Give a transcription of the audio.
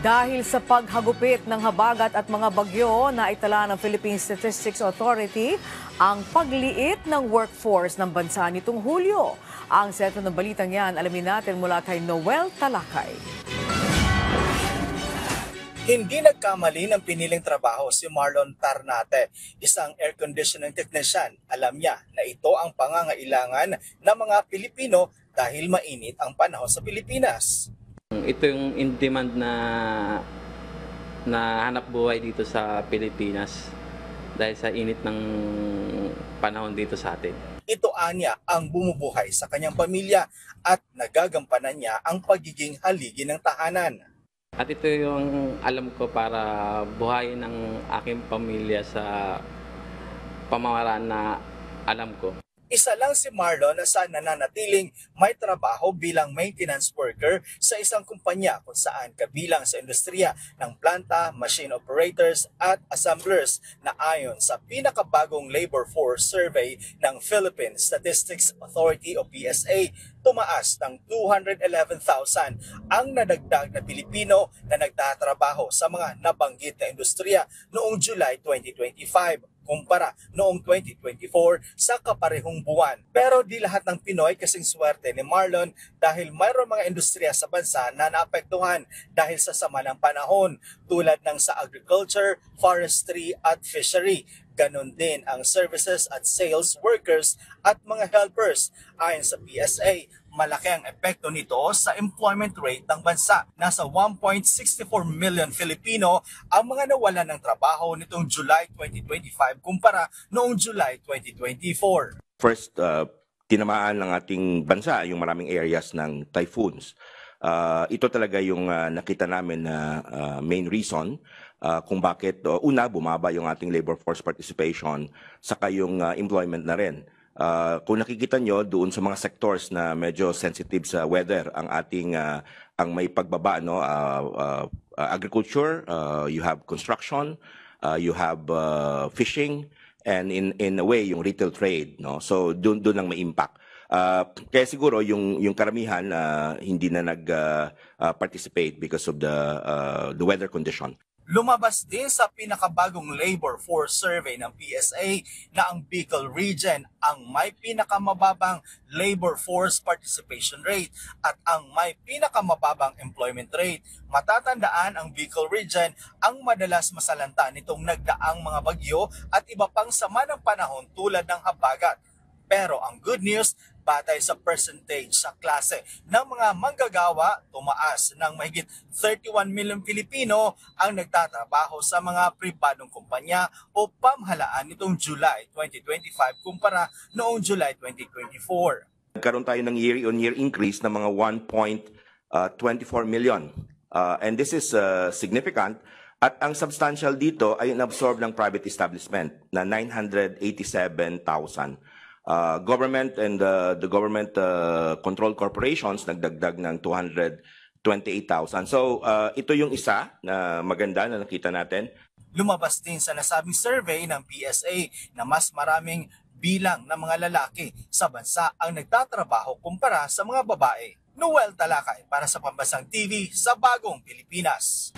Dahil sa paghagupit ng habagat at mga bagyo na itala ng Philippine Statistics Authority ang pagliit ng workforce ng bansa nitong Hulyo. Ang sentro ng balitang yan, alamin natin mula kay Noel Talakay. Hindi nagkamali ng piniling trabaho si Marlon Tarnate, isang air conditioning technician. Alam niya na ito ang pangangailangan ng mga Pilipino dahil mainit ang panahon sa Pilipinas. Ito yung in-demand na hanap buhay dito sa Pilipinas dahil sa init ng panahon dito sa atin. Ito anya ang bumubuhay sa kanyang pamilya at nagagampanan niya ang pagiging haligi ng tahanan. At ito yung alam ko para buhayin ng aking pamilya sa pamamaraan na alam ko. Isa lang si Marlon na saan nananatiling may trabaho bilang maintenance worker sa isang kumpanya kung saan kabilang sa industriya ng planta, machine operators at assemblers na ayon sa pinakabagong labor force survey ng Philippine Statistics Authority o PSA, tumaas ng 211,000 ang nadagdag na Pilipino na nagtatrabaho sa mga nabanggit na industriya noong July 2025. Kumpara noong 2024 sa kaparehong buwan. Pero di lahat ng Pinoy kasing swerte ni Marlon dahil mayroong mga industriya sa bansa na naapektuhan dahil sa sama ng panahon tulad ng sa agriculture, forestry at fishery. Ganon din ang services at sales workers at mga helpers. Ayon sa PSA, malaki ang epekto nito sa employment rate ng bansa. Nasa 1.64 million Filipino ang mga nawalan ng trabaho nitong July 2025 kumpara noong July 2024. First, tinamaan ng ating bansa yung maraming areas ng typhoons. Ito talaga yung nakita namin na main reason kung bakit una bumaba yung ating labor force participation saka yung employment na rin. Kung nakikita nyo doon sa mga sectors na medyo sensitive sa weather ang ating ang may pagbaba, no, agriculture, you have construction, you have fishing, and in a way yung retail trade, no, so doon ang may impact. Kaya siguro yung karamihan hindi na nag participate because of the weather condition. Lumabas din sa pinakabagong labor force survey ng PSA na ang Bicol region ang may pinakamababang labor force participation rate at ang may pinakamababang employment rate. Matatandaan ang Bicol region ang madalas masalanta nitong nagdaang mga bagyo at iba pang sama ng panahon tulad ng habagat. Pero ang good news, batay sa percentage sa klase ng mga manggagawa, tumaas ng mahigit 31 million Pilipino ang nagtatrabaho sa mga pribadong kumpanya o pamahalaan nitong July 2025 kumpara noong July 2024. Nagkaroon tayo ng year-on-year increase ng mga 1.24 million. And this is significant. At ang substantial dito ay inabsorb ng private establishment na 987,000. Government and the government controlled corporations nagdagdag ng 228,000. So ito yung isa na maganda na nakita natin. Lumabas din sa nasabing survey ng PSA na mas maraming bilang ng mga lalaki sa bansa ang nagtatrabaho kumpara sa mga babae. Noel Talakay para sa Pambansang TV sa Bagong Pilipinas.